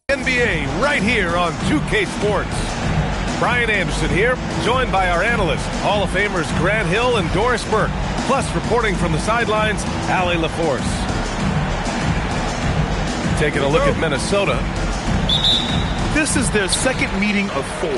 NBA right here on 2K Sports. Brian Anderson here, joined by our analysts, Hall of Famers Grant Hill and Doris Burke, plus reporting from the sidelines, Allie LaForce. Taking a look at Minnesota. This is their second meeting of 4.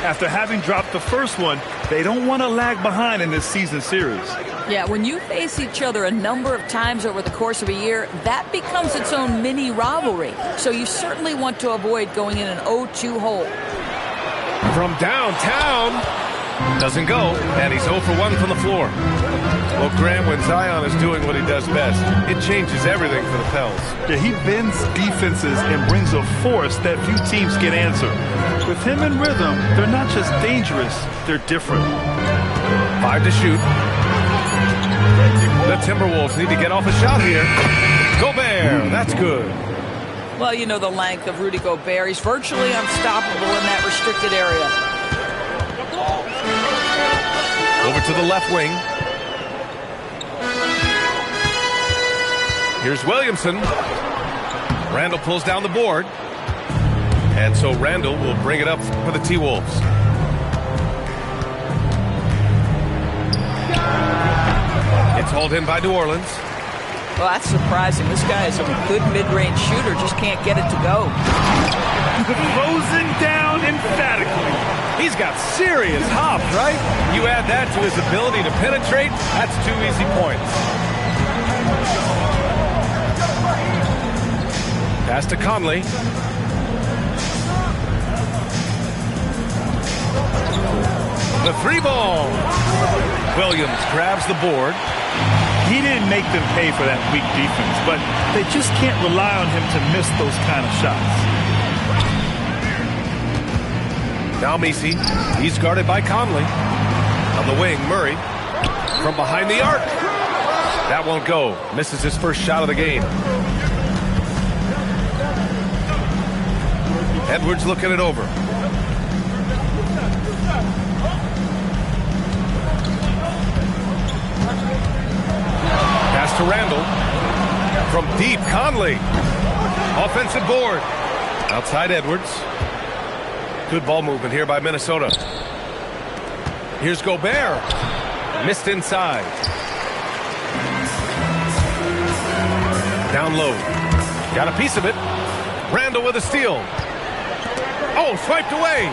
After having dropped the first one, they don't want to lag behind in this season series. Yeah, when you face each other a number of times over the course of a year, that becomes its own mini rivalry. So you certainly want to avoid going in an 0-2 hole. From downtown, doesn't go, and he's 0 for 1 from the floor. Well, Grant, when Zion is doing what he does best, it changes everything for the Pels. Yeah, he bends defenses and brings a force that few teams can answer. With him in rhythm, they're not just dangerous, they're different. 5 to shoot. The Timberwolves need to get off a shot here. Gobert, that's good. Well, you know the length of Rudy Gobert. He's virtually unstoppable in that restricted area. Over to the left wing. Here's Williamson. Randall pulls down the board. And so Randall will bring it up for the T-Wolves. It's hauled in by New Orleans. Well, that's surprising. This guy is a good mid-range shooter, just can't get it to go. Frozen down emphatically. He's got serious hop, right? You add that to his ability to penetrate, that's 2 easy points. Pass to Conley. The 3-ball. Williams grabs the board. He didn't make them pay for that weak defense, but they just can't rely on him to miss those kind of shots. Now Messi. He's guarded by Conley. On the wing, Murray. From behind the arc. That won't go. Misses his first shot of the game. Edwards looking it over. Pass to Randall. From deep, Conley. Offensive board. Outside Edwards. Good ball movement here by Minnesota. Here's Gobert. Missed inside. Down low. Got a piece of it. Randall with a steal. Oh, swiped away.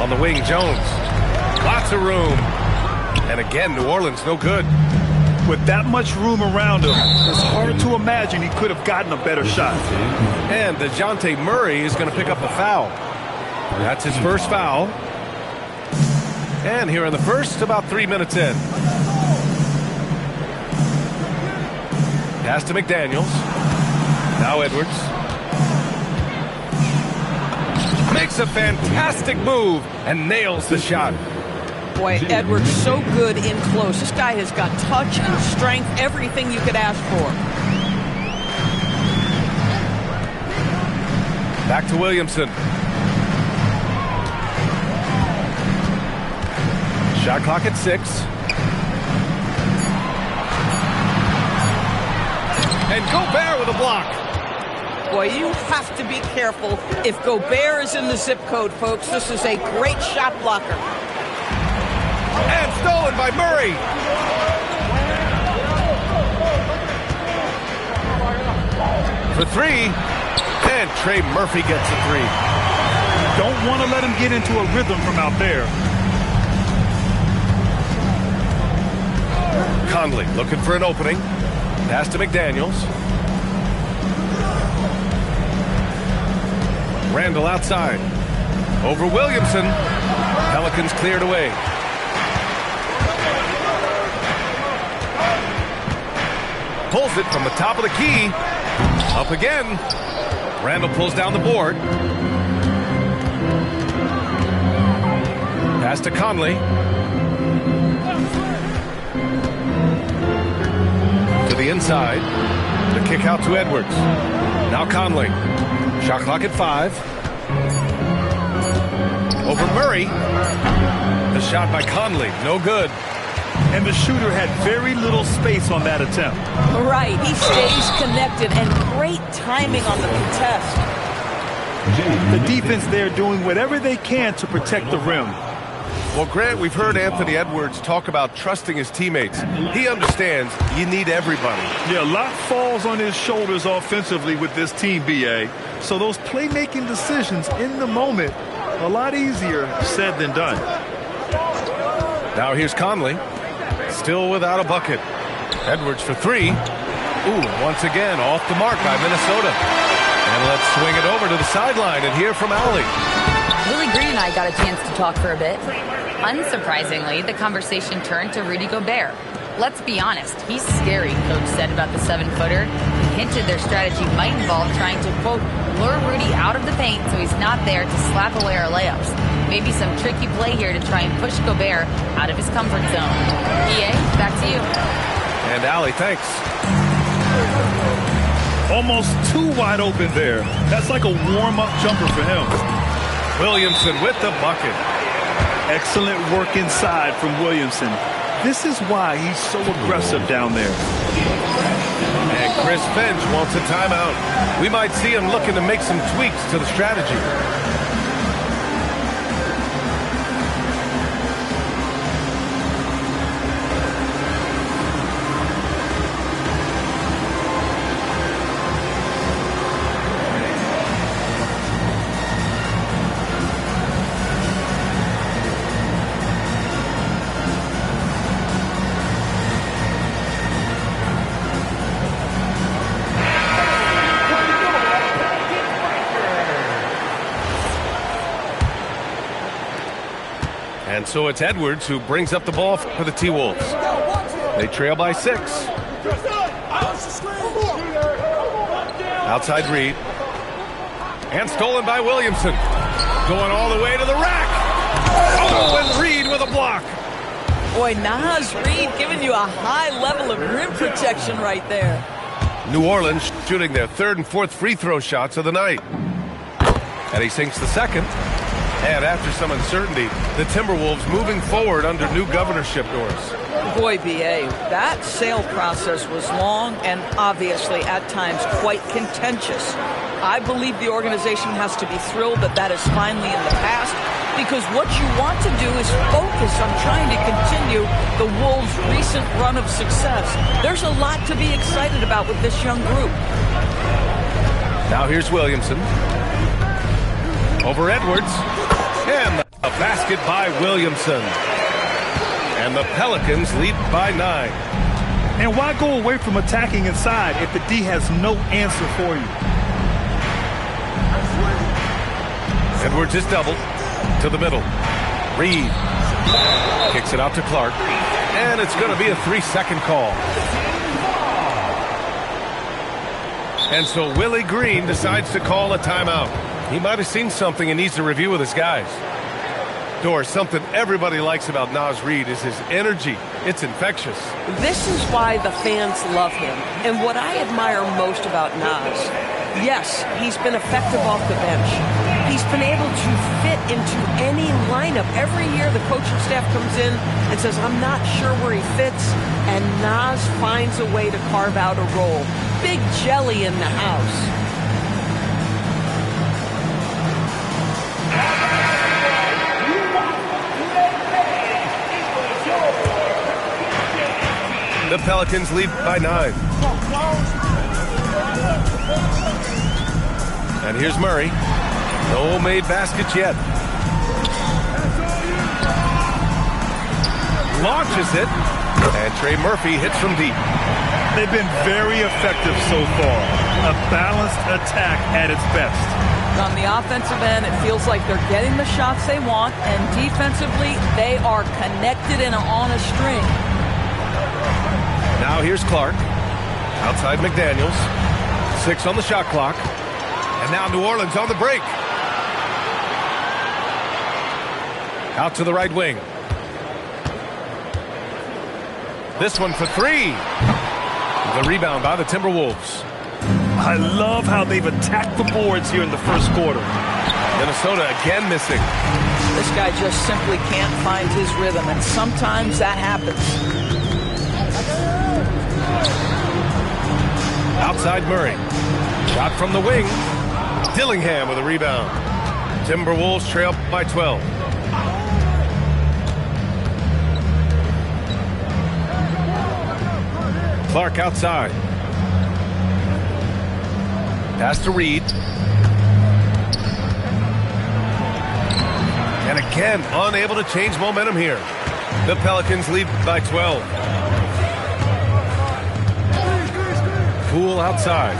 On the wing, Jones. Lots of room. And again, New Orleans no good. With that much room around him, it's hard to imagine he could have gotten a better shot. And DeJounte Murray is going to pick up a foul. That's his first foul. And here in the first, about 3 minutes in. Pass to McDaniels. Now Edwards. Makes a fantastic move and nails the shot. Boy, Edwards so good in close. This guy has got touch and strength, everything you could ask for. Back to Williamson. Shot clock at 6. And Gobert with a block. Boy, you have to be careful if Gobert is in the zip code, folks. This is a great shot blocker. And stolen by Murray. For 3. And Trey Murphy gets a 3. Don't want to let him get into a rhythm from out there. Conley looking for an opening. Pass to McDaniels. Randall outside. Over Williamson. Pelicans cleared away. Pulls it from the top of the key. Up again. Randall pulls down the board. Pass to Conley. To the inside. The kick out to Edwards. Now Conley. Shot clock at 5. Over Murray. The shot by Conley. No good. and the shooter had very little space on that attempt. Right, he stays connected, and great timing on the contest. The defense there doing whatever they can to protect the rim. Well, Grant, we've heard Anthony Edwards talk about trusting his teammates. He understands you need everybody. Yeah, a lot falls on his shoulders offensively with this team, B.A. So those playmaking decisions in the moment, a lot easier said than done. Now here's Conley. Still without a bucket. Edwards for three. Ooh, once again, off the mark by Minnesota. And let's swing it over to the sideline and hear from Allie. Willie Green and I got a chance to talk for a bit. Unsurprisingly, the conversation turned to Rudy Gobert. Let's be honest, he's scary, Coach said about the 7-footer. He hinted their strategy might involve trying to, quote, lure Rudy out of the paint so he's not there to slap away our layups. Maybe some tricky play here to try and push Gobert out of his comfort zone. EA, back to you. And Allie, thanks. Almost too wide open there. That's like a warm-up jumper for him. Williamson with the bucket. Excellent work inside from Williamson. This is why he's so aggressive down there. And Chris Finch wants a timeout. We might see him looking to make some tweaks to the strategy. And so it's Edwards who brings up the ball for the T-Wolves. They trail by 6. Outside Reed. And stolen by Williamson. Going all the way to the rack. Oh, and Reed with a block. Boy, Naz Reid giving you a high level of rim protection right there. New Orleans shooting their 3rd and 4th free throw shots of the night. And he sinks the 2nd. And after some uncertainty, the Timberwolves moving forward under new governorship doors. Boy, B.A., that sale process was long and obviously at times quite contentious. I believe the organization has to be thrilled that that is finally in the past, because what you want to do is focus on trying to continue the Wolves' recent run of success. There's a lot to be excited about with this young group. Now here's Williamson. Over Edwards. And a basket by Williamson. And the Pelicans lead by 9. And why go away from attacking inside if the D has no answer for you? Edwards is doubled to the middle. Reed kicks it out to Clark. And it's going to be a 3-second call. And so Willie Green decides to call a timeout. He might have seen something and needs to review with his guys. Doris, something everybody likes about Naz Reid is his energy. It's infectious. This is why the fans love him. And what I admire most about Naz, yes, he's been effective off the bench. He's been able to fit into any lineup. Every year the coaching staff comes in and says, I'm not sure where he fits, and Naz finds a way to carve out a role. Big jelly in the house. The Pelicans lead by 9. And here's Murray. No made baskets yet. Launches it. And Trey Murphy hits from deep. They've been very effective so far. A balanced attack at its best. On the offensive end, it feels like they're getting the shots they want, and defensively, they are connected and on a string. Now here's Clark. Outside McDaniels. 6 on the shot clock. And now New Orleans on the break. Out to the right wing. This one for 3. The rebound by the Timberwolves. I love how they've attacked the boards here in the first quarter. Minnesota again missing. This guy just simply can't find his rhythm, and sometimes that happens. Outside Murray. Shot from the wing. Dillingham with a rebound. Timberwolves trail by 12. Clark outside. Pass to Reed. And again, unable to change momentum here. The Pelicans lead by 12. Poole outside.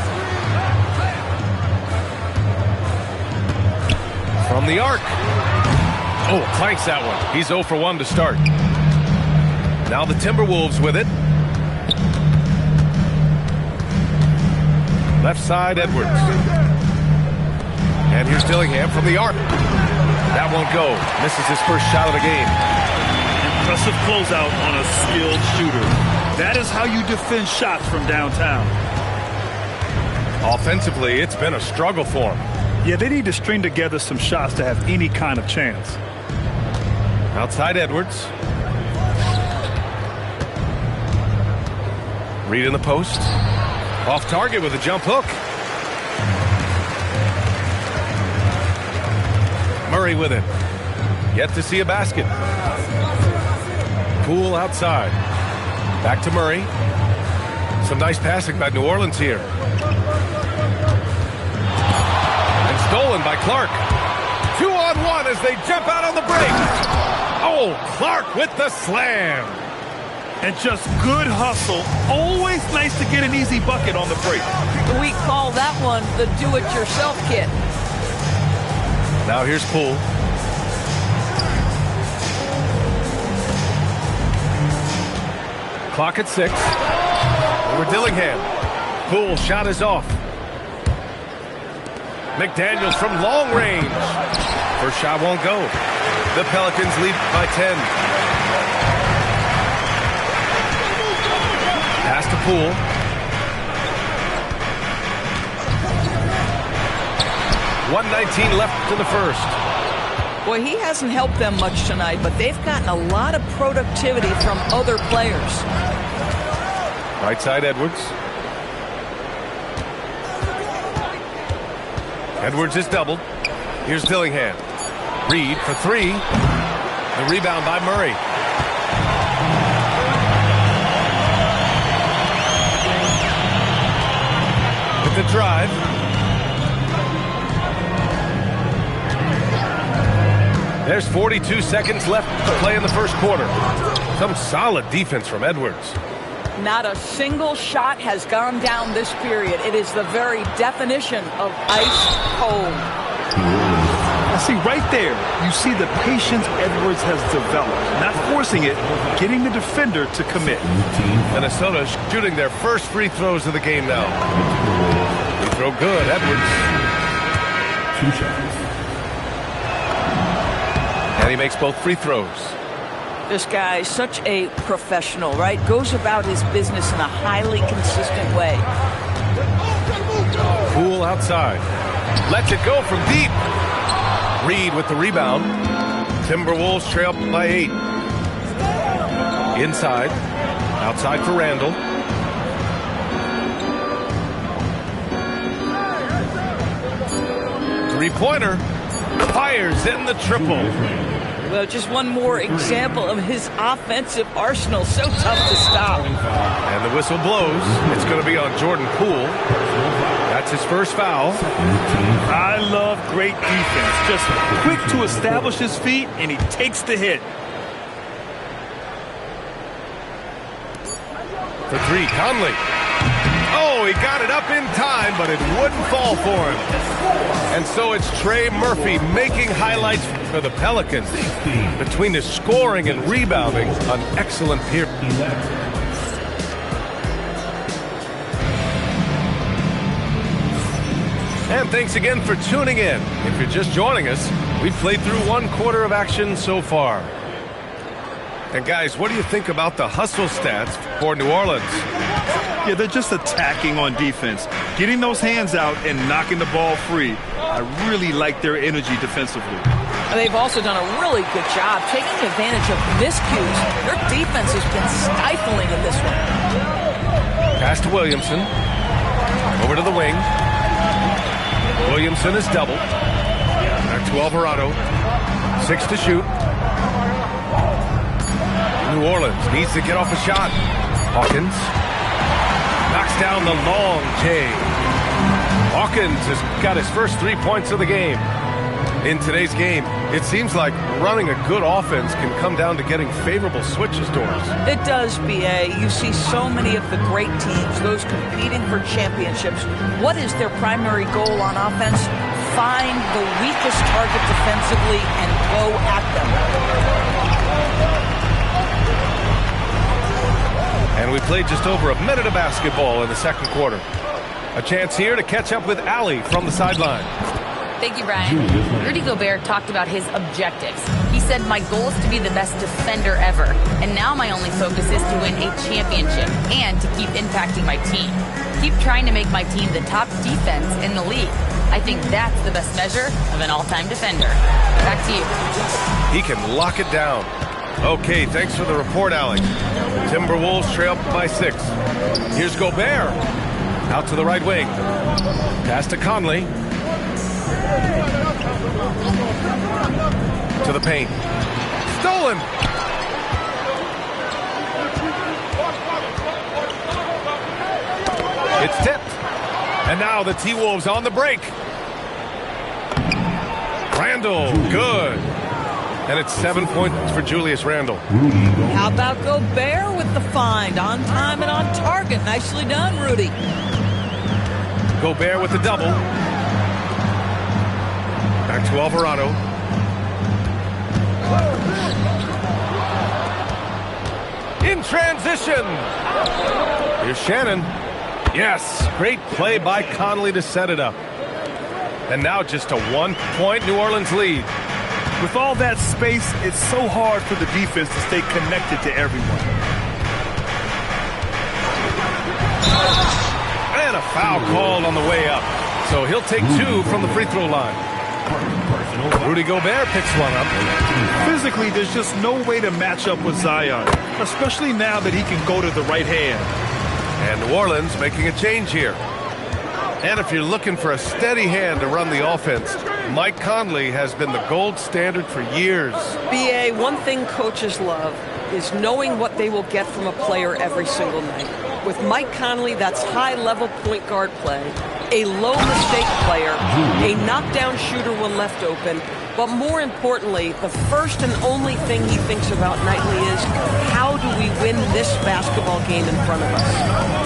From the arc. Oh, clanks that one. He's 0 for 1 to start. Now the Timberwolves with it. Left side, Edwards. And here's Dillingham from the arc. That won't go. Misses his first shot of the game. Impressive closeout on a skilled shooter. That is how you defend shots from downtown. Offensively, it's been a struggle for him. Yeah, they need to string together some shots to have any kind of chance. Outside Edwards. Reed in the post. Off target with a jump hook. Murray with it. Yet to see a basket. Poole outside. Back to Murray. Some nice passing by New Orleans here. And stolen by Clark. 2-on-1 as they jump out on the break. Oh, Clark with the slam. And just good hustle. Always nice to get an easy bucket on the break. We call that one the do-it-yourself kit. Now here's Poole. Clock at 6. Over Dillingham. Poole shot is off. McDaniels from long range. First shot won't go. The Pelicans lead by 10. Pass to Poole. .119 left in the first. Boy, he hasn't helped them much tonight, but they've gotten a lot of productivity from other players. Right side, Edwards. Edwards is doubled. Here's Dillingham. Reed for 3. The rebound by Murray. With the drive. There's 42 seconds left to play in the first quarter. Some solid defense from Edwards. Not a single shot has gone down this period. It is the very definition of ice cold. See, right there, you see the patience Edwards has developed. Not forcing it, getting the defender to commit. Minnesota shooting their first free throws of the game now. Free throw good, Edwards. 2 shots. And he makes both free throws. This guy, such a professional, right? Goes about his business in a highly consistent way. Poole outside. Lets it go from deep. Reed with the rebound. Timberwolves trail by 8. Inside. Outside for Randall. Three-pointer. Fires in the triple. Well, just one more example of his offensive arsenal. So tough to stop. And the whistle blows. It's going to be on Jordan Poole. That's his first foul. I love great defense. Just quick to establish his feet, and he takes the hit. For 3, Conley. Oh, he got it up in time, but it wouldn't fall for him. And so it's Trey Murphy making highlights for the Pelicans. Between the scoring and rebounding, an excellent period. And thanks again for tuning in. If you're just joining us, we've played through 1 quarter of action so far. And guys, what do you think about the hustle stats for New Orleans? Yeah, they're just attacking on defense, getting those hands out and knocking the ball free. I really like their energy defensively. They've also done a really good job taking advantage of miscues. Their defense has been stifling in this one. Pass to Williamson. Over to the wing. Williamson is doubled. Back to Alvarado. 6 to shoot. New Orleans needs to get off a shot. Hawkins knocks down the long J. Hawkins has got his first 3 points of the game. In today's game, it seems like running a good offense can come down to getting favorable switches doors. It does, B.A. You see so many of the great teams, those competing for championships. What is their primary goal on offense? Find the weakest target defensively and go at them. And we played just over a minute of basketball in the second quarter. A chance here to catch up with Allie from the sideline. Thank you, Brian. Rudy Gobert talked about his objectives. He said, my goal is to be the best defender ever. And now my only focus is to win a championship and to keep impacting my team. Keep trying to make my team the top defense in the league. I think that's the best measure of an all-time defender. Back to you. He can lock it down. Okay, thanks for the report, Allie. Timberwolves trail by 6. Here's Gobert. Out to the right wing. Pass to Conley. To the paint. Stolen! It's tipped. And now the T-Wolves on the break. Randle, good. And it's 7 points for Julius Randle. How about Gobert with the find? On time and on target. Nicely done, Rudy. Gobert with the double. Back to Alvarado. In transition. Here's Shannon. Yes, great play by Conley to set it up. And now just a 1-point New Orleans lead. With all that space, it's so hard for the defense to stay connected to everyone. And a foul called on the way up. So he'll take 2 from the free throw line. Rudy Gobert picks one up. Physically, there's just no way to match up with Zion, especially now that he can go to the right hand. And New Orleans making a change here. And if you're looking for a steady hand to run the offense, Mike Conley has been the gold standard for years. B.A., one thing coaches love is knowing what they will get from a player every single night. With Mike Conley, that's high-level point guard play, a low-mistake player, a knockdown shooter when left open, but more importantly, the first and only thing he thinks about nightly is, how do we win this basketball game in front of us?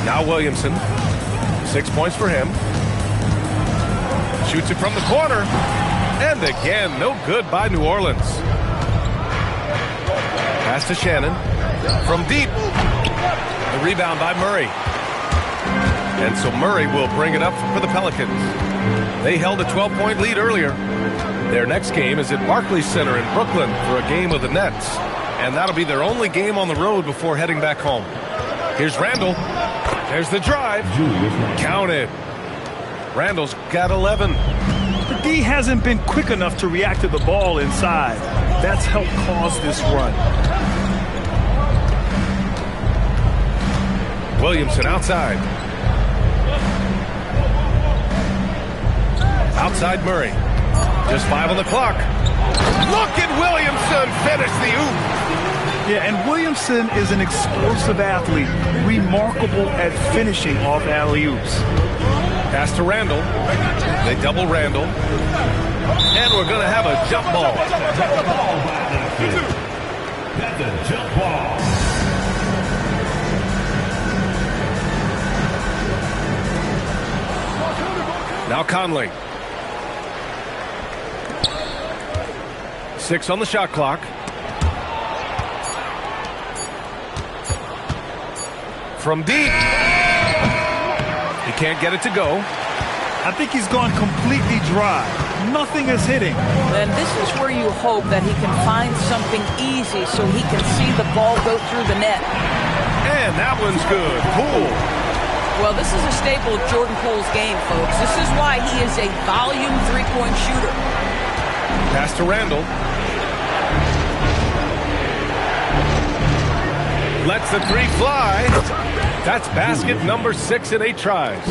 Now Williamson, 6 points for him. Shoots it from the corner. And again, no good by New Orleans. Pass to Shannon. From deep. The rebound by Murray. And so Murray will bring it up for the Pelicans. They held a 12-point lead earlier. Their next game is at Barclays Center in Brooklyn for a game with the Nets. And that'll be their only game on the road before heading back home. Here's Randle. There's the drive. Counted. Randle's got 11. The D hasn't been quick enough to react to the ball inside. That's helped cause this run. Williamson outside. Outside Murray. Just 5 on the clock. Look at Williamson finish the oop. Yeah, and Williamson is an explosive athlete, remarkable at finishing off alley-oops. Pass to Randle. They double Randle. And we're going to have a jump ball. That's a jump ball. Now Conley. 6 on the shot clock. From deep. He can't get it to go. I think he's gone completely dry. Nothing is hitting. And this is where you hope that he can find something easy so he can see the ball go through the net. And that one's good. Cool. Well, this is a staple of Jordan Poole's game, folks. This is why he is a volume three-point shooter. Pass to Randall. Lets the three fly. That's basket number 6 in 8 tries.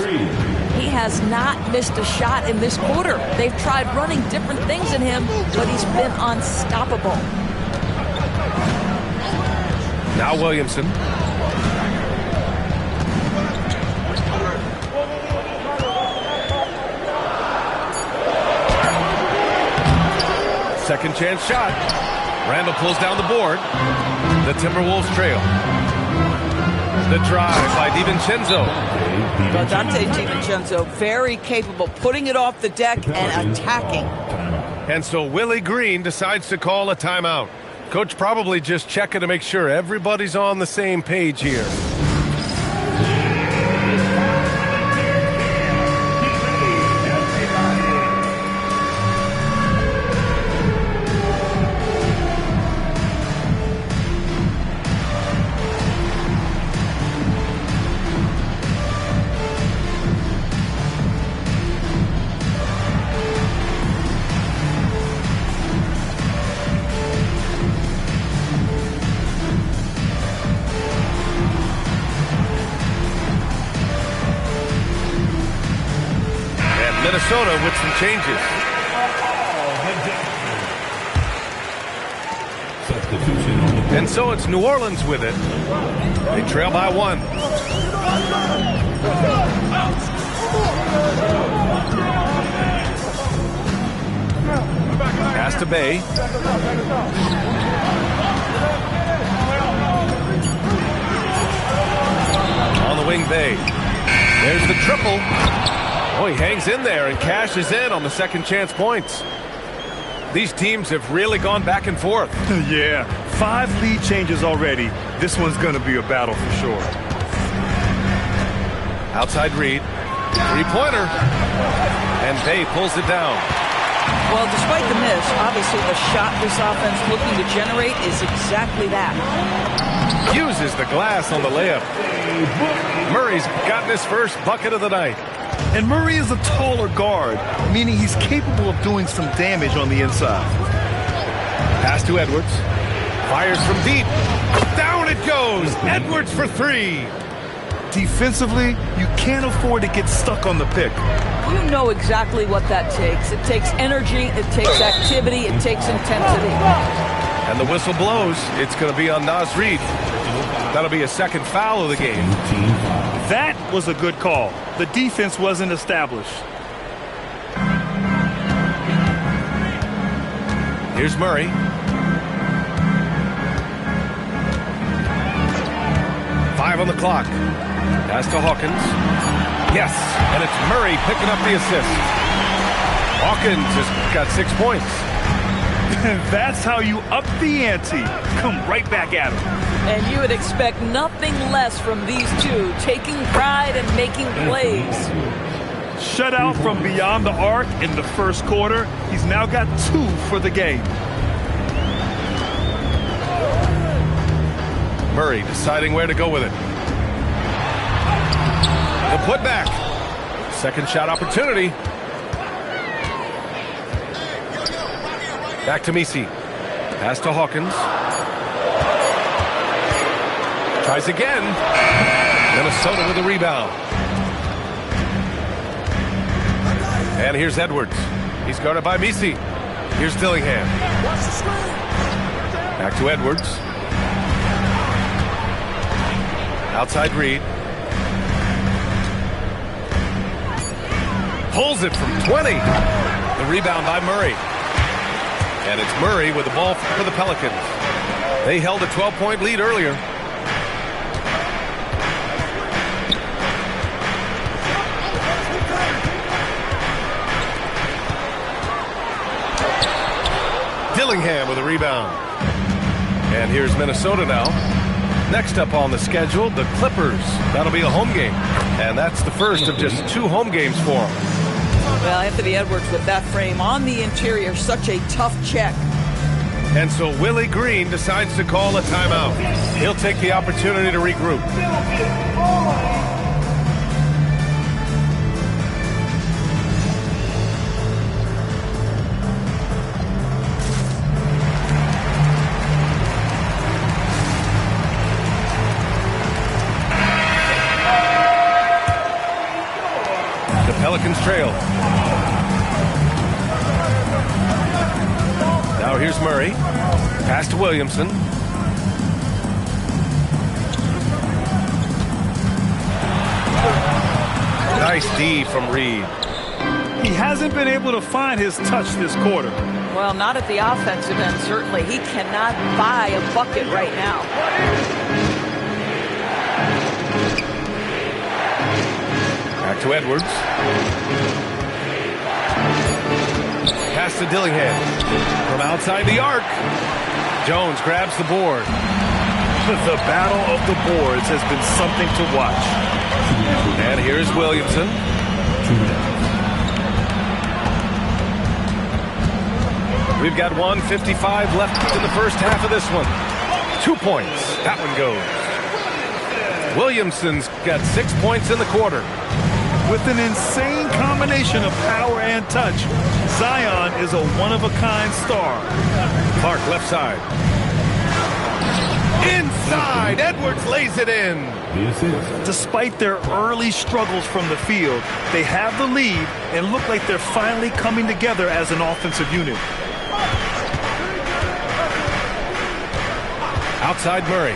He has not missed a shot in this quarter. They've tried running different things in him, but he's been unstoppable. Now Williamson. Second chance shot. Randall pulls down the board. The Timberwolves trail. The drive by DiVincenzo. Well, Dante DiVincenzo, very capable, putting it off the deck and attacking. And so Willie Green decides to call a timeout. Coach probably just checking to make sure everybody's on the same page here. Minnesota with some changes. And so it's New Orleans with it. They trail by 1. Pass to Bay. On the wing, Bay. There's the triple. Oh, he hangs in there and cashes in on the second chance points. These teams have really gone back and forth. Yeah, 5 lead changes already. This one's going to be a battle for sure. Outside Reed. Three-pointer. And Bay pulls it down. Well, despite the miss, obviously the shot this offense looking to generate is exactly that. Uses the glass on the layup. Murray's gotten his first bucket of the night. And Murray is a taller guard, meaning he's capable of doing some damage on the inside. Pass to Edwards. Fires from deep. Down it goes. Edwards for 3. Defensively, you can't afford to get stuck on the pick. You know exactly what that takes. It takes energy, it takes activity, it takes intensity. And the whistle blows. It's going to be on Naz Reid. That'll be a second foul of the game. That was a good call. The defense wasn't established. Here's Murray. Five on the clock. Pass to Hawkins. Yes, and it's Murray picking up the assist. Hawkins has got 6 points. That's how you up the ante. Come right back at him. And you would expect nothing less from these two, taking pride and making plays. Shut out from beyond the arc in the first quarter. He's now got 2 for the game. Murray deciding where to go with it. The putback. Second shot opportunity. Back to Misi. Pass to Hawkins. Tries again. Minnesota with a rebound. And here's Edwards. He's guarded by Misi. Here's Dillingham. Back to Edwards. Outside Reed. Pulls it from 20. The rebound by Murray. And it's Murray with the ball for the Pelicans. They held a 12-point lead earlier. Dillingham with a rebound. And here's Minnesota now. Next up on the schedule, the Clippers. That'll be a home game. And that's the first of just 2 home games for them. Well, Anthony Edwards with that frame on the interior, such a tough check. And so Willie Green decides to call a timeout. He'll take the opportunity to regroup. Now here's Murray. Pass to Williamson. Nice D from Reed. He hasn't been able to find his touch this quarter. Well, not at the offensive end, certainly. He cannot buy a bucket right now. Back to Edwards. Pass to Dillingham. From outside the arc. Jones grabs the board. The battle of the boards has been something to watch. And here's Williamson. We've got 1:55 left in the first half of this one. 2 points. That one goes. Williamson's got 6 points in the quarter. With an insane combination of power and touch, Zion is a one-of-a-kind star. Clark left side. Inside, Edwards lays it in. Despite their early struggles from the field, they have the lead and look like they're finally coming together as an offensive unit. Outside Murray.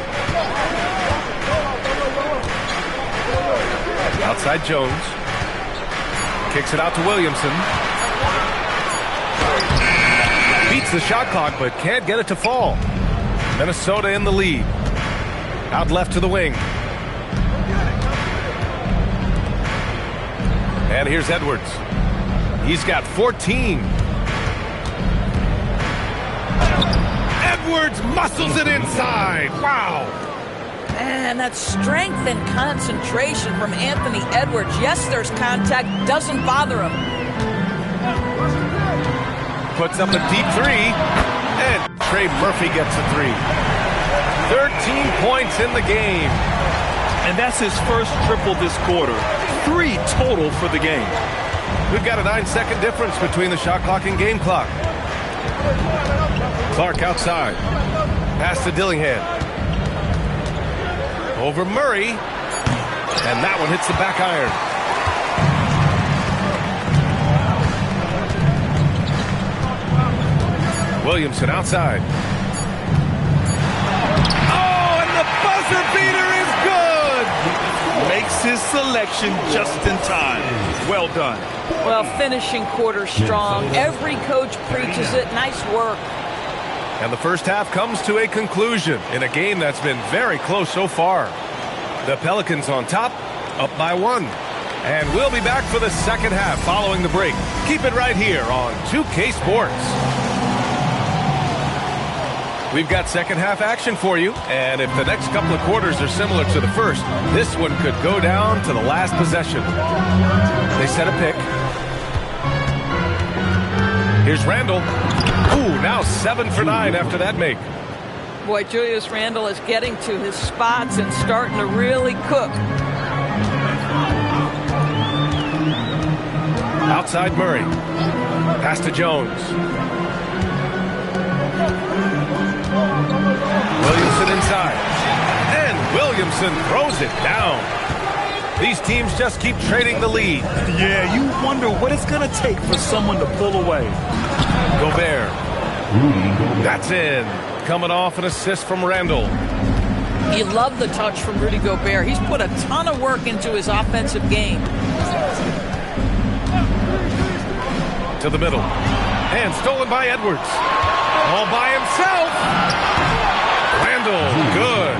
Outside Jones. Kicks it out to Williamson. Beats the shot clock but can't get it to fall. Minnesota in the lead. Out left to the wing. And here's Edwards. He's got 14. Edwards muscles it inside. Wow. And that strength and concentration from Anthony Edwards. Yes, there's contact. Doesn't bother him. Puts up a deep three. And Trey Murphy gets a three. 13 points in the game. And that's his first triple this quarter. 3 total for the game. We've got a 9-second difference between the shot clock and game clock. Clark outside. Pass to Dillingham. Over Murray. And that one hits the back iron. Williamson outside. Oh, and the buzzer beater is good! Makes his selection just in time. Well done. Well, finishing quarter strong. Every coach preaches it. Nice work. And the first half comes to a conclusion in a game that's been very close so far. The Pelicans on top, up by 1. And we'll be back for the second half following the break. Keep it right here on 2K Sports. We've got second half action for you, and if the next couple of quarters are similar to the first, this one could go down to the last possession. They set a pick. Here's Randall. Ooh, now 7 for 9 after that make. Boy, Julius Randle is getting to his spots and starting to really cook. Outside Murray. Pass to Jones. Williamson inside. And Williamson throws it down. These teams just keep trading the lead. Yeah, you wonder what it's going to take for someone to pull away. Gobert. That's in. Coming off an assist from Randall. You love the touch from Rudy Gobert. He's put a ton of work into his offensive game. To the middle. And stolen by Edwards. All by himself. Randall, good.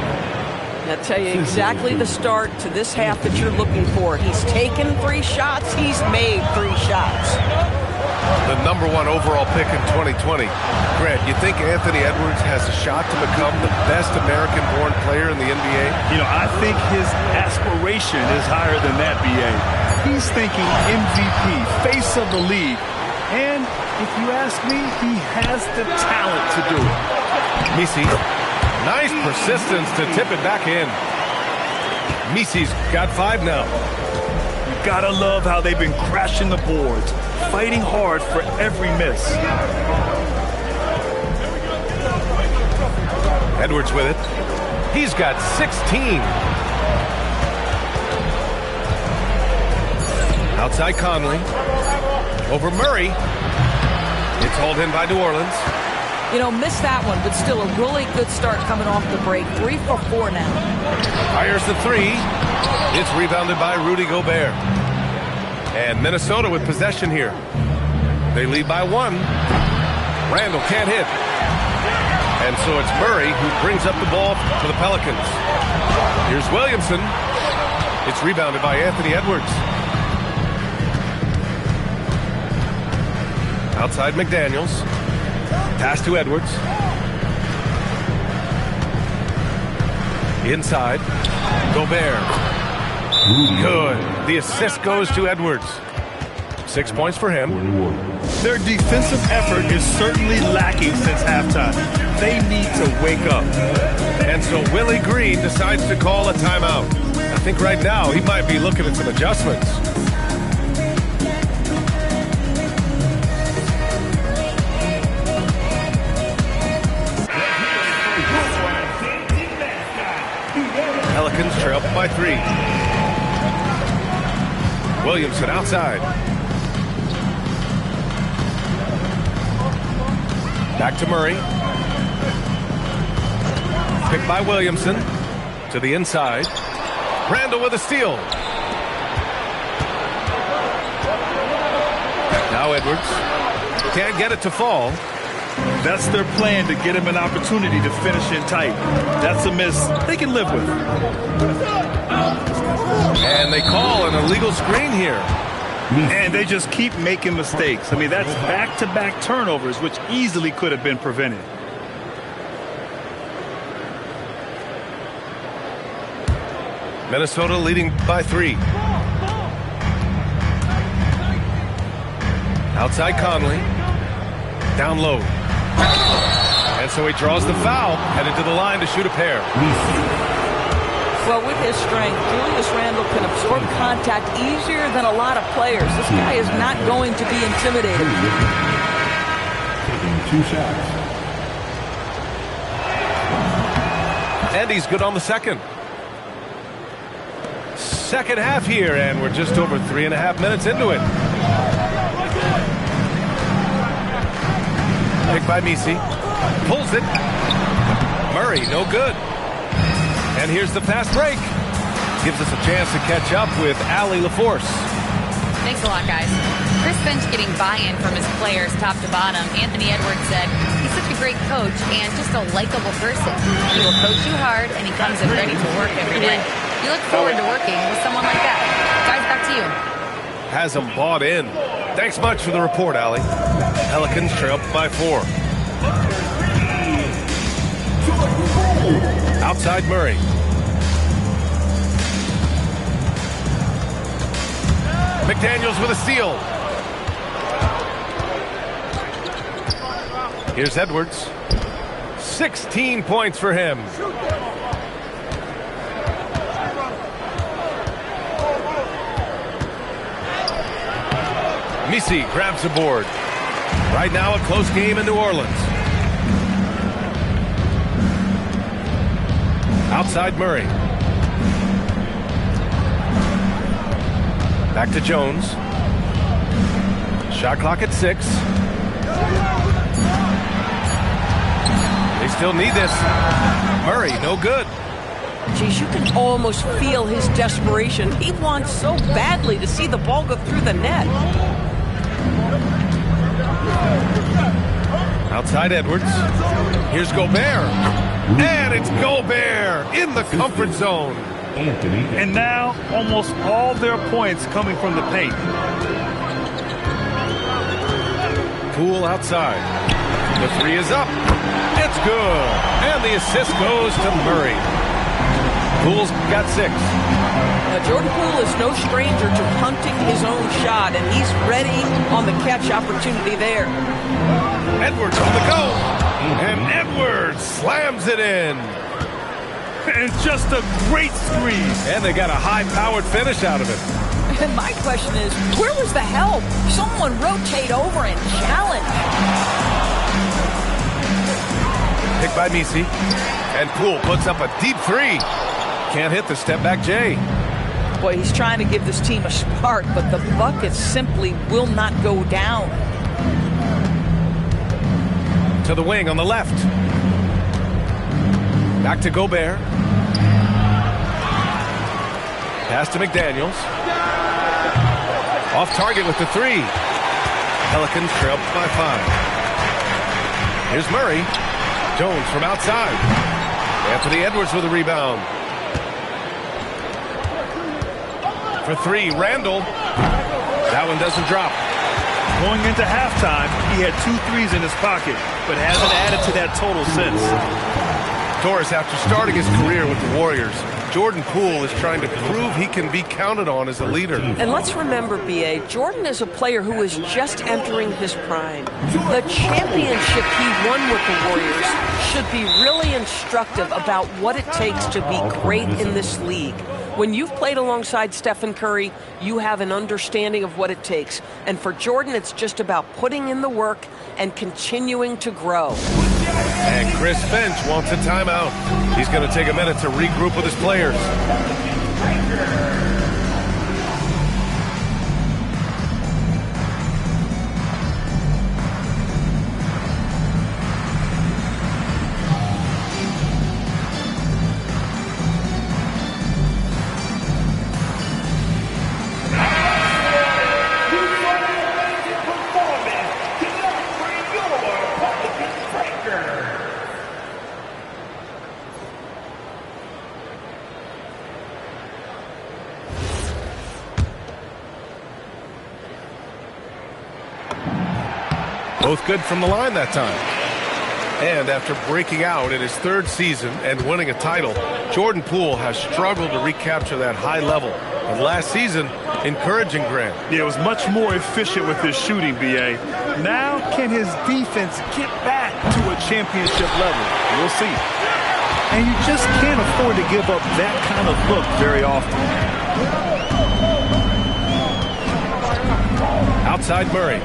I'll tell you exactly the start to this half that you're looking for. He's taken 3 shots. He's made 3 shots. The #1 overall pick in 2020. Grant, you think Anthony Edwards has a shot to become the best American-born player in the NBA? You know, I think his aspiration is higher than that, B.A. He's thinking MVP, face of the league. And if you ask me, he has the talent to do it. Messi. Nice persistence to tip it back in. Messi's got 5 now. Gotta love how they've been crashing the boards, fighting hard for every miss. Edwards with it. He's got 16. Outside Conley. Over Murray. It's hauled in by New Orleans. You know, missed that one, but still a really good start coming off the break. 3 for 4 now. Fires the three. It's rebounded by Rudy Gobert. And Minnesota with possession here. They lead by 1. Randall can't hit. And so it's Murray who brings up the ball for the Pelicans. Here's Williamson. It's rebounded by Anthony Edwards. Outside McDaniels. Pass to Edwards. Inside. Gobert. Good. The assist goes to Edwards. 6 points for him. Their defensive effort is certainly lacking since halftime. They need to wake up. And so Willie Green decides to call a timeout. I think right now he might be looking at some adjustments. Pelicans trail by 3. Williamson outside. Back to Murray. Picked by Williamson. To the inside. Randall with a steal. Now Edwards. Can't get it to fall. That's their plan, to get him an opportunity to finish in tight. That's a miss they can live with. And they call an illegal screen here. And they just keep making mistakes. I mean, that's back-to-back turnovers, which easily could have been prevented. Minnesota leading by 3. Outside Conley. Down low. And so he draws the foul, headed to the line to shoot a pair. Well, with his strength, Julius Randle can absorb contact easier than a lot of players. This guy is not going to be intimidated. Taking 2 shots. And he's good on the second. Second half here, and we're just over 3.5 minutes into it. Picked by Misi. Pulls it. Murray, no good. And here's the fast break. Gives us a chance to catch up with Allie LaForce. Thanks a lot, guys. Chris Finch getting buy-in from his players top to bottom. Anthony Edwards said he's such a great coach and just a likable person. He will coach you hard, and he comes in ready to work every day. You look forward to working with someone like that. Guys, back to you. Has them bought in. Thanks much for the report, Allie. Pelicans trail by 4. Outside Murray. McDaniels with a steal. Here's Edwards. 16 points for him. Misi grabs the board. Right now a close game in New Orleans. Outside Murray. Back to Jones. Shot clock at 6. They still need this. Murray, no good. Geez, you can almost feel his desperation. He wants so badly to see the ball go through the net. Outside Edwards. Here's Gobert. And it's Gobert in the comfort zone. Anthony. And now almost all their points coming from the paint. Poole outside. The 3 is up. It's good. And the assist goes to Murray. Poole's got 6. Now, Jordan Poole is no stranger to hunting his own shot, and he's ready on the catch opportunity there. Edwards on the go. And Edwards slams it in. And just a great squeeze. And they got a high-powered finish out of it. And my question is, where was the help? Someone rotate over and challenge. Picked by Misi. And Poole puts up a deep 3. Can't hit the step-back J. Boy, he's trying to give this team a spark, but the bucket simply will not go down. To the wing on the left. Back to Gobert. Pass to McDaniels. Off target with the three. Pelicans trail by 5. Here's Murray. Jones from outside. Anthony Edwards with a rebound. For 3, Randall. That one doesn't drop. Going into halftime, he had 2 threes in his pocket, but hasn't added to that total since. Torres, after starting his career with the Warriors, Jordan Poole is trying to prove he can be counted on as a leader. And let's remember, B.A., Jordan is a player who is just entering his prime. The championship he won with the Warriors should be really instructive about what it takes to be great in this league. When you've played alongside Stephen Curry, you have an understanding of what it takes. And for Jordan, it's just about putting in the work and continuing to grow. And Chris Finch wants a timeout. He's going to take a minute to regroup with his players. Both good from the line that time. And after breaking out in his 3rd season and winning a title, Jordan Poole has struggled to recapture that high level. And last season, encouraging Grant. Yeah, it was much more efficient with his shooting, B.A. Now, can his defense get back to a championship level? We'll see. And you just can't afford to give up that kind of look very often. Outside Murray.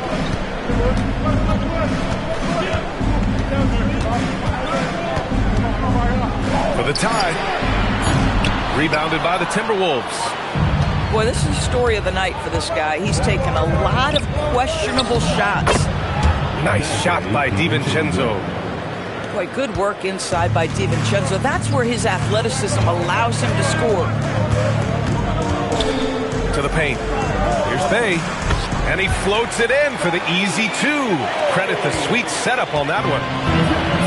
For the tie. Rebounded by the Timberwolves. Boy, this is the story of the night for this guy. He's taken a lot of questionable shots. Nice shot by DiVincenzo. Boy, good work inside by DiVincenzo. That's where his athleticism allows him to score. To the paint. Here's Bay. And he floats it in for the easy 2. Credit the sweet setup on that one.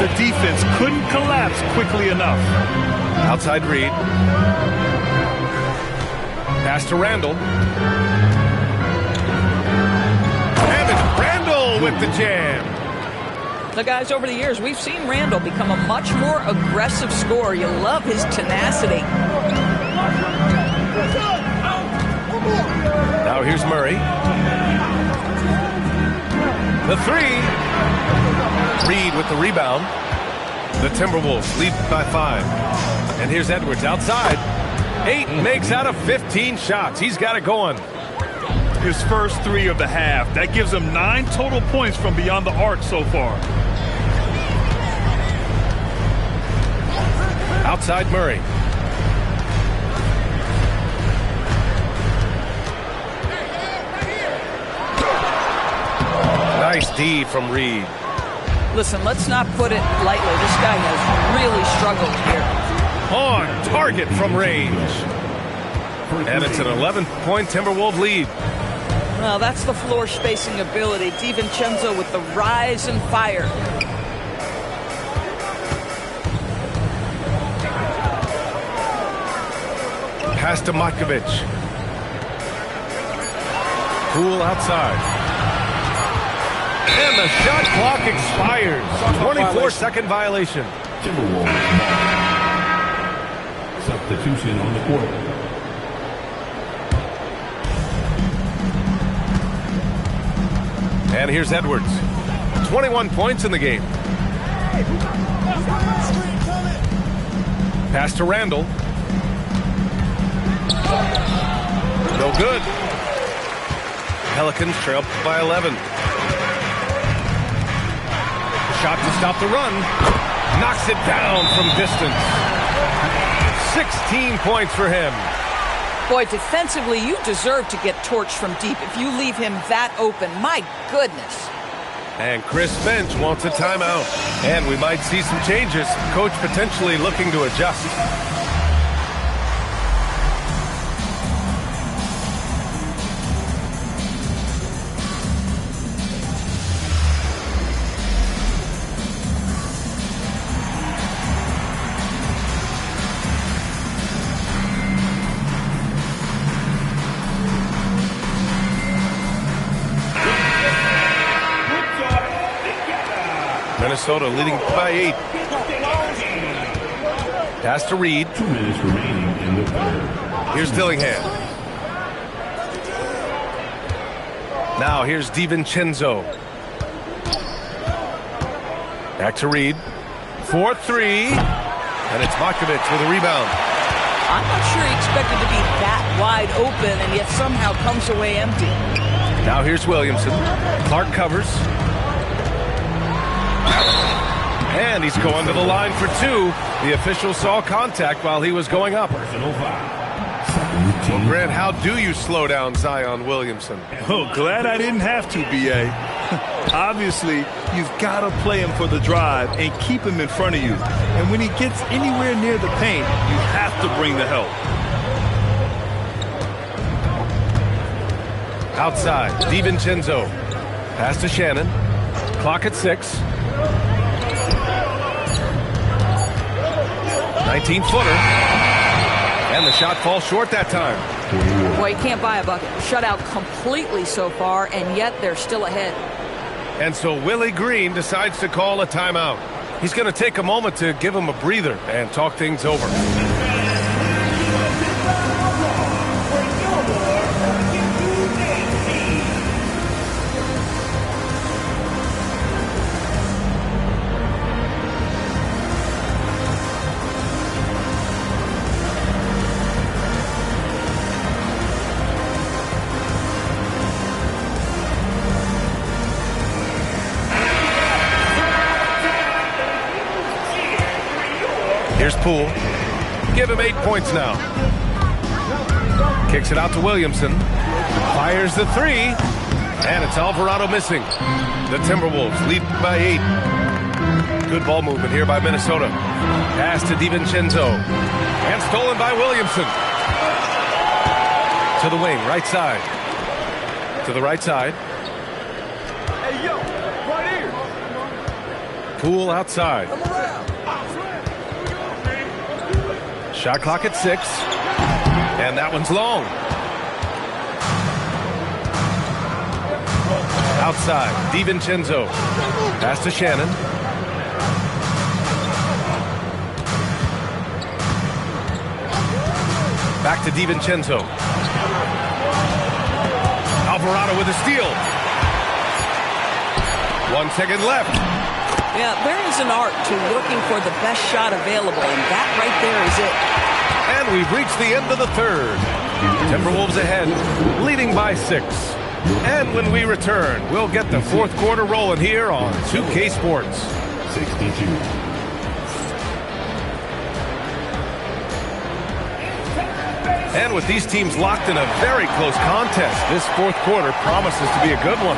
The defense couldn't collapse quickly enough. Outside Reed. Pass to Randall. And it's Randall with the jam. The guys, over the years, we've seen Randall become a much more aggressive scorer. You love his tenacity. Now here's Murray. The 3. Reed with the rebound. The Timberwolves lead by 5. And here's Edwards outside. 8 makes out of 15 shots. He's got it going. His first 3 of the half. That gives him 9 total points from beyond the arc so far. Outside Murray. Nice D from Reed. Listen, let's not put it lightly. This guy has really struggled here. On target from range. And it's an 11-point Timberwolves lead. Well, that's the floor spacing ability. DiVincenzo with the rise and fire. Pass to Matkovic. Poole outside. And the shot clock expires. 24-second violation. Timberwolves. Substitution on the court. And here's Edwards. 21 points in the game. Pass to Randall. No good. Pelicans trail by 11. Shot to stop the run. Knocks it down from distance. 16 points for him. Boy, defensively, you deserve to get torched from deep if you leave him that open. My goodness. And Chris Finch wants a timeout. And we might see some changes. Coach potentially looking to adjust. Minnesota leading by 8. Pass to Reed. 2 minutes remaining in the third. Here's Dillingham. Now here's DiVincenzo. Back to Reed. 4-3. And it's Matkovic with a rebound. I'm not sure he expected to be that wide open and yet somehow comes away empty. Now here's Williamson. Clark covers. And he's going to the line for 2. The official saw contact while he was going up. Personal foul. Well, Grant, how do you slow down Zion Williamson? Oh, glad I didn't have to, B.A. Obviously, you've got to play him for the drive and keep him in front of you. And when he gets anywhere near the paint, you have to bring the help. Outside, DiVincenzo. Pass to Shannon. Clock at 6. 19-footer. And the shot falls short that time. Boy, you can't buy a bucket. Shut out completely so far, and yet they're still ahead. And so Willie Green decides to call a timeout. He's going to take a moment to give him a breather and talk things over. Here's Poole. Give him 8 points now. Kicks it out to Williamson. Fires the 3. And it's Alvarado missing. The Timberwolves lead by 8. Good ball movement here by Minnesota. Pass to DiVincenzo. And stolen by Williamson. To the wing, right side. To the right side. Hey, yo, right here. Poole outside. Shot clock at 6. And that one's long. Outside, DiVincenzo. Pass to Shannon. Back to DiVincenzo. Alvarado with a steal. 1 second left. Yeah, there is an art to working for the best shot available, and that right there is it. And we've reached the end of the third. Timberwolves ahead, leading by 6. And when we return, we'll get the fourth quarter rolling here on 2K Sports. 62. And with these teams locked in a very close contest, this fourth quarter promises to be a good one.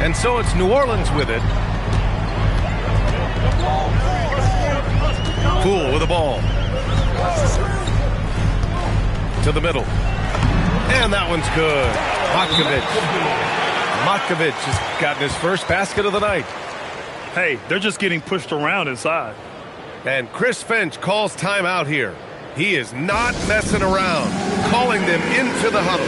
And so it's New Orleans with it. Poole with the ball. To the middle. And that one's good. Matkovic has gotten his first basket of the night. Hey, they're just getting pushed around inside. And Chris Finch calls timeout here. He is not messing around, calling them into the huddle.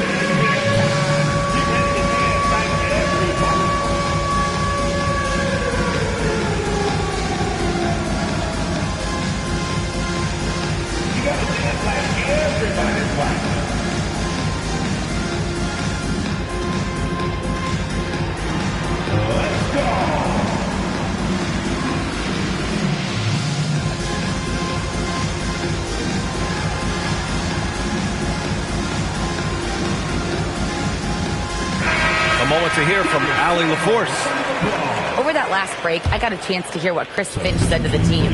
moment to hear from Allie LaForce. Over that last break, I got a chance to hear what Chris Finch said to the team.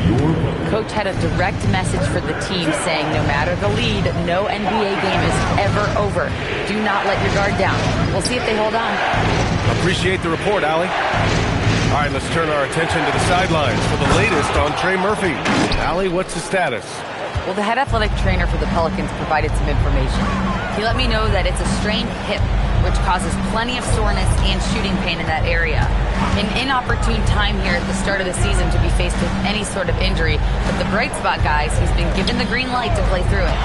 Coach had a direct message for the team saying no matter the lead, no NBA game is ever over. Do not let your guard down. We'll see if they hold on. Appreciate the report, Allie. All right, let's turn our attention to the sidelines for the latest on Trey Murphy. Allie, what's the status? Well, the head athletic trainer for the Pelicans provided some information. He let me know that it's a strained hip, which causes plenty of soreness and shooting pain in that area. An inopportune time here at the start of the season to be faced with any sort of injury, but the bright spot, guys, he's been given the green light to play through it.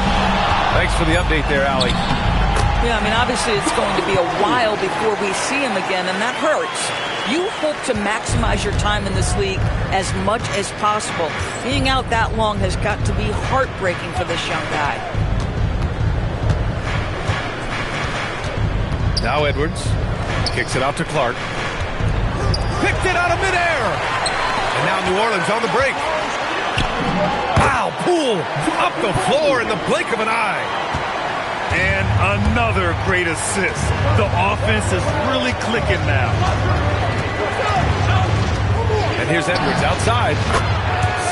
Thanks for the update there, Allie. Yeah, I mean, obviously it's going to be a while before we see him again, and that hurts. You hope to maximize your time in this league as much as possible. Being out that long has got to be heartbreaking for this young guy. Now Edwards kicks it out to Clark. Picked it out of midair. And now New Orleans on the break. Wow, Poole up the floor in the blink of an eye. And another great assist. The offense is really clicking now. And here's Edwards outside.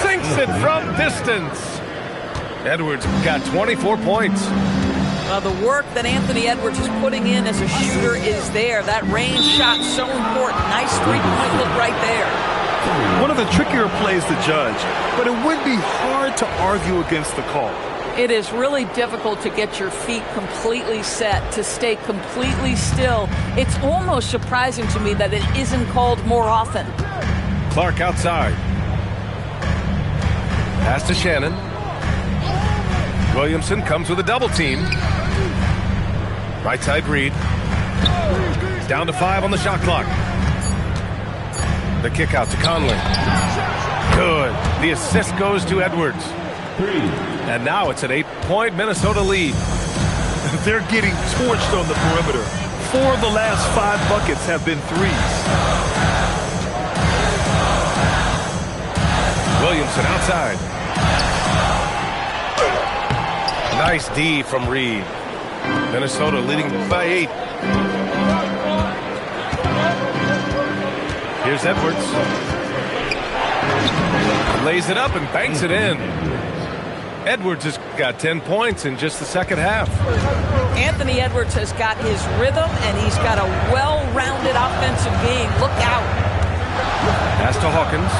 Sinks it from distance. Edwards got 24 points. The work that Anthony Edwards is putting in as a shooter is there. That range shot so important. Nice three-point look right there. One of the trickier plays to judge, but it would be hard to argue against the call. It is really difficult to get your feet completely set, to stay completely still. It's almost surprising to me that it isn't called more often. Clark outside. Pass to Shannon. Williamson comes with a double team. Right side Reed. Down to 5 on the shot clock. The kick out to Conley. Good. The assist goes to Edwards. And now it's an 8-point Minnesota lead. They're getting torched on the perimeter. 4 of the last 5 buckets have been threes. Williamson outside. Nice D from Reed. Minnesota leading by 8. Here's Edwards. Lays it up and banks it in. Edwards has got 10 points in just the second half. Anthony Edwards has got his rhythm, and he's got a well-rounded offensive game. Look out. Pass to Hawkins.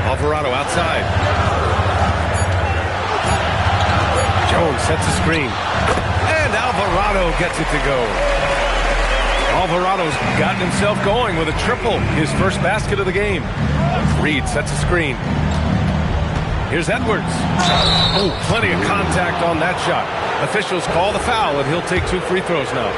Alvarado outside. Jones sets a screen. And Alvarado gets it to go. Alvarado's gotten himself going with a triple, his first basket of the game. Reed sets a screen. Here's Edwards. Oh, plenty of contact on that shot. Officials call the foul, and he'll take 2 free throws now.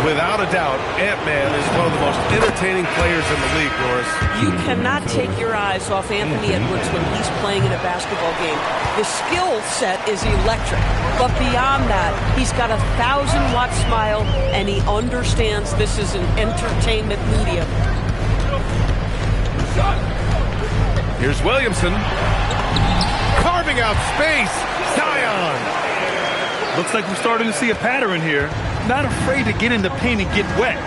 Without a doubt, Ant-Man is one of the most entertaining players in the league, Doris. You cannot take your eyes off Anthony Edwards when he's playing in a basketball game. The skill set is electric, but beyond that, he's got a 1,000-watt smile, and he understands this is an entertainment medium. Here's Williamson. Carving out space. Zion. Looks like we're starting to see a pattern here. Not afraid to get in the paint and get wet.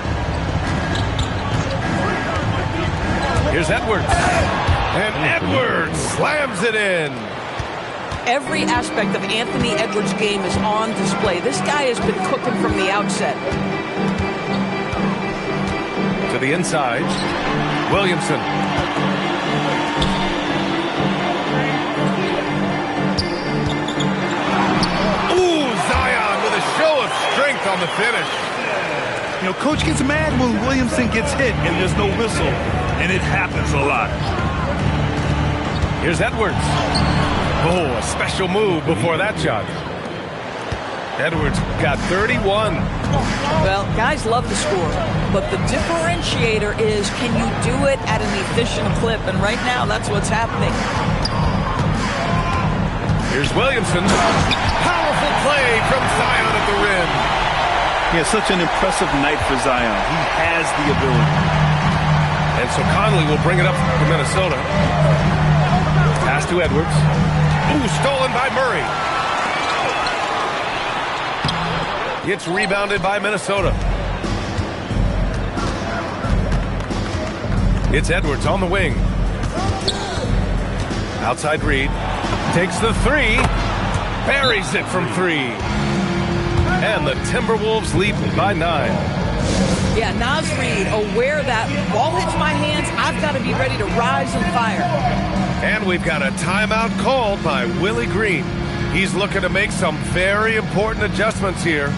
Here's Edwards. And Edwards slams it in. Every aspect of Anthony Edwards' game is on display. This guy has been cooking from the outset. To the inside. Williamson. Show of strength on the finish. You know, Coach gets mad when Williamson gets hit and there's no whistle, and it happens a lot. Here's Edwards. Oh, a special move before that shot. Edwards got 31. Well, guys love to score, but the differentiator is, can you do it at an efficient clip? And right now, that's what's happening. Here's Williamson. Powerful play from Zion at the rim. He has such an impressive night for Zion. He has the ability. And so Conley will bring it up to Minnesota. Pass to Edwards. Ooh, stolen by Murray. It's rebounded by Minnesota. It's Edwards on the wing. Outside Reed. Takes the three. Buries it from three. And the Timberwolves lead by 9. Yeah, Naz Reid, aware that ball hits my hands, I've got to be ready to rise and fire. And we've got a timeout called by Willie Green. He's looking to make some very important adjustments here.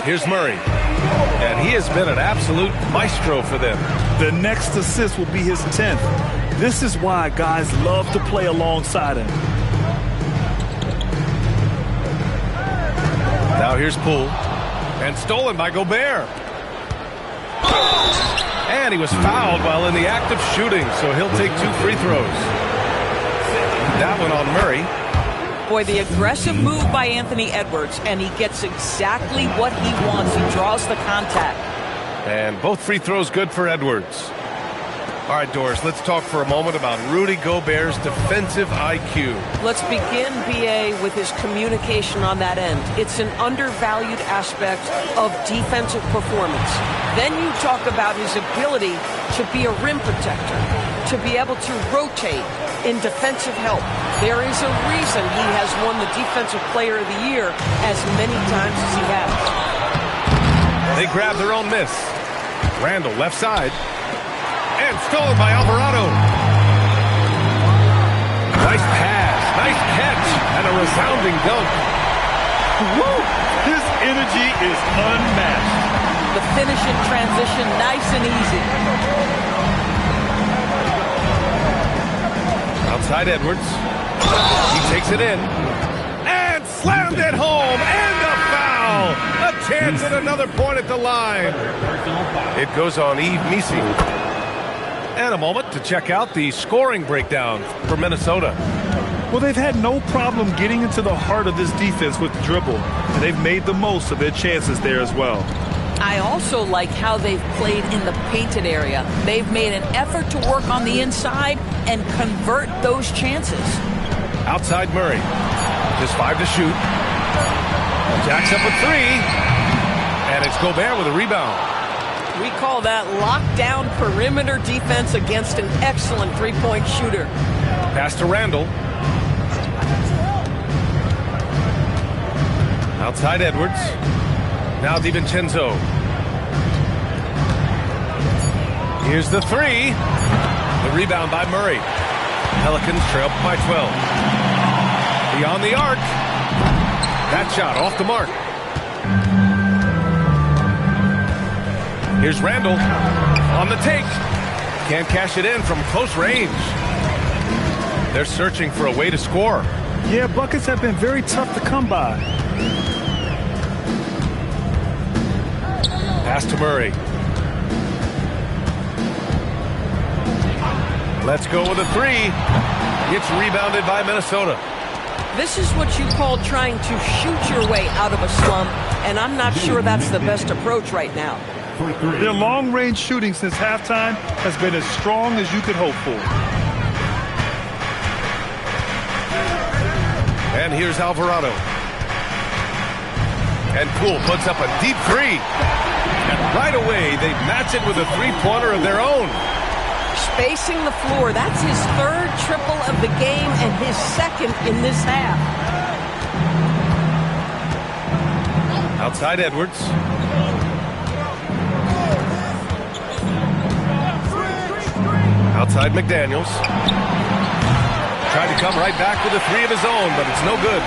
Here's Murray. And he has been an absolute maestro for them. The next assist will be his 10th. This is why guys love to play alongside him. Now here's Poole. And stolen by Gobert. And he was fouled while in the act of shooting, so he'll take 2 free throws. That one on Murray. Boy, the aggressive move by Anthony Edwards, and he gets exactly what he wants. He draws the contact. And both free throws good for Edwards. All right, Doris, let's talk for a moment about Rudy Gobert's defensive IQ. Let's begin, B.A., with his communication on that end. It's an undervalued aspect of defensive performance. Then you talk about his ability to be a rim protector, to be able to rotate in defensive help. There is a reason he has won the Defensive Player of the Year as many times as he has. They grab their own miss. Randall, left side. And stolen by Alvarado. Nice pass, nice catch, and a resounding dunk. Woo! His energy is unmatched. The finish in transition, nice and easy. Outside Edwards. He takes it in. And slammed it home. And a foul. A chance at another point at the line. It goes on Yves Missi. And a moment to check out the scoring breakdown for Minnesota. Well, they've had no problem getting into the heart of this defense with the dribble, and they've made the most of their chances there as well. I also like how they've played in the painted area. They've made an effort to work on the inside and convert those chances. Outside Murray. Just 5 to shoot. Jacks up a 3. And it's Gobert with a rebound. We call that lockdown perimeter defense against an excellent three-point shooter. Pass to Randall. Outside Edwards. Now DiVincenzo. Here's the 3. The rebound by Murray. Pelicans trail by 12. Beyond the arc. That shot off the mark. Here's Randall on the take. Can't cash it in from close range. They're searching for a way to score. Yeah, buckets have been very tough to come by. Pass to Murray. Let's go with a 3. It's rebounded by Minnesota. This is what you call trying to shoot your way out of a slump, and I'm not sure that's the best approach right now. Their long-range shooting since halftime has been as strong as you could hope for. And here's Alvarado. And Poole puts up a deep 3. And right away, they match it with a three-pointer of their own. Spacing the floor. That's his 3rd triple of the game and his 2nd in this half. Outside Edwards. Outside McDaniels. Tried to come right back with a three of his own, but it's no good.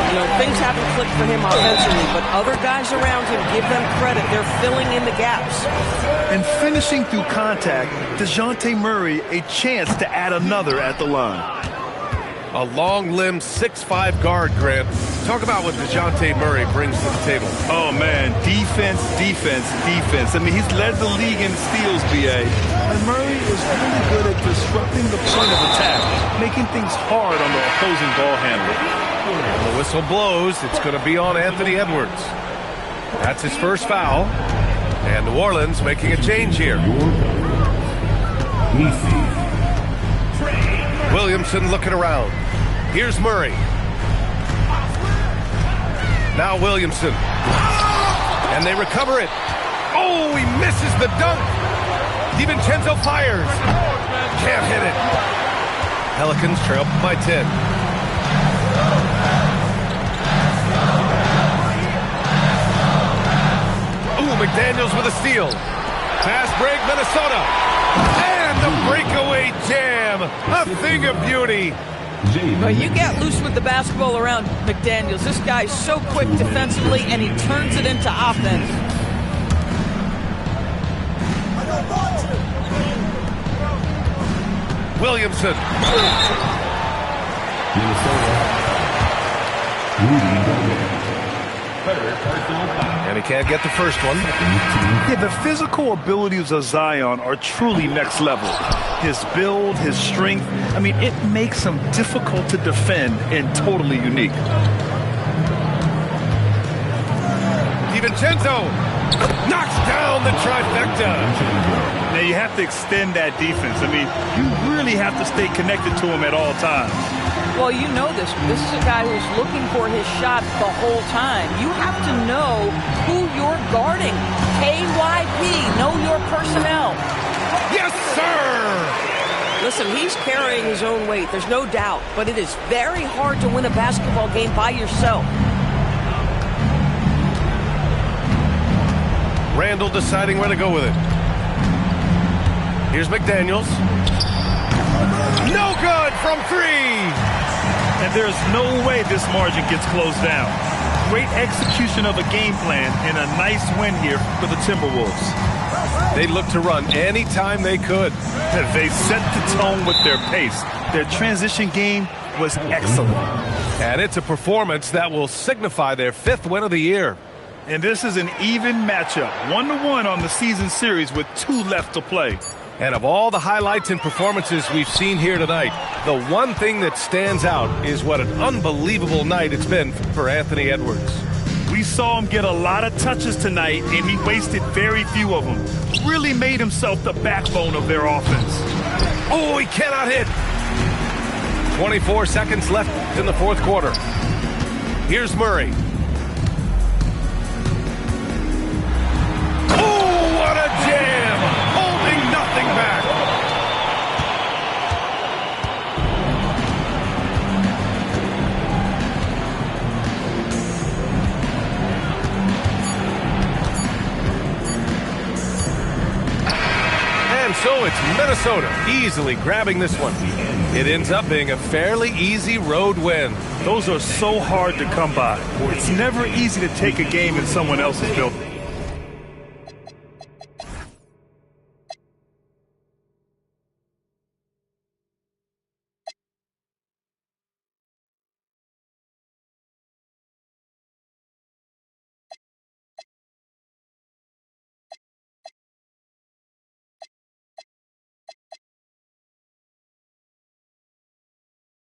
You know, things haven't clicked for him offensively, but other guys around him, give them credit. They're filling in the gaps. And finishing through contact, DeJounte Murray a chance to add another at the line. A long-limbed 6'5" guard, Grant. Talk about what DeJounte Murray brings to the table. Oh, man. Defense, defense, defense. I mean, he's led the league in steals, B.A. And Murray is really good at disrupting the point of attack, making things hard on the opposing ball handler. And the whistle blows. It's going to be on Anthony Edwards. That's his first foul. And New Orleans making a change here. Williamson looking around. Here's Murray. Now Williamson. And they recover it. Oh, he misses the dunk. DiVincenzo fires. Can't hit it. Pelicans trail by 10. Ooh, McDaniels with a steal. Fast break, Minnesota. And the breakaway jam. A thing of beauty. But you get loose with the basketball around McDaniels. This guy's so quick defensively, and he turns it into offense. Williamson. And he can't get the first one. Yeah, the physical abilities of Zion are truly next level. His build, his strength, I mean, it makes him difficult to defend and totally unique. DiVincenzo knocks down the trifecta. Now, you have to extend that defense. I mean, you really have to stay connected to him at all times. Well, you know this. This is a guy who's looking for his shot the whole time. You have to know who you're guarding. KYP, know your personnel. Yes, sir! Listen, he's carrying his own weight. There's no doubt. But it is very hard to win a basketball game by yourself. Randall deciding where to go with it. Here's McDaniels. No good from three! And there's no way this margin gets closed down. Great execution of a game plan and a nice win here for the Timberwolves. They looked to run anytime they could. They set the tone with their pace. Their transition game was excellent. And it's a performance that will signify their 5th win of the year. And this is an even matchup. 1-1 on the season series with 2 left to play. And of all the highlights and performances we've seen here tonight, the one thing that stands out is what an unbelievable night it's been for Anthony Edwards. We saw him get a lot of touches tonight, and he wasted very few of them. Really made himself the backbone of their offense. Oh, he cannot hit. 24 seconds left in the 4th quarter. Here's Murray. Oh, what a jam! Holding nothing back. And so it's Minnesota easily grabbing this one. It ends up being a fairly easy road win. Those are so hard to come by. It's never easy to take a game in someone else's building.